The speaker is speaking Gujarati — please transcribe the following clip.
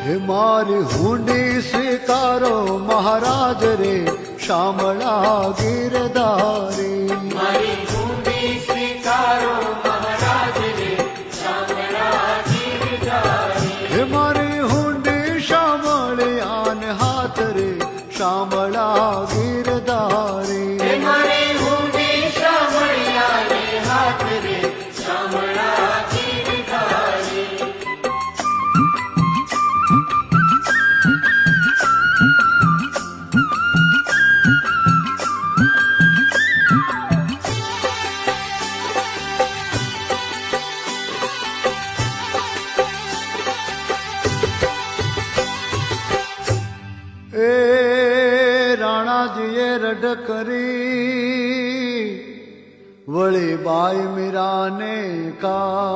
હે મારી હુંડી સ્વીકારો મહારાજ રે શામળા ગીરધારી મારી હુંડી સ્વીકારો મહારાજ રે શામળા ગીરધારી હે મારી હુંડી શામળિયાને હાથ રે શામળા ગીરધારી હે મારી હુંડી શામળિયાને હાથ રે શામળા ગીરધારી એ રાણાજીએ રઢ કરી વળી બાઈ મીરાને કા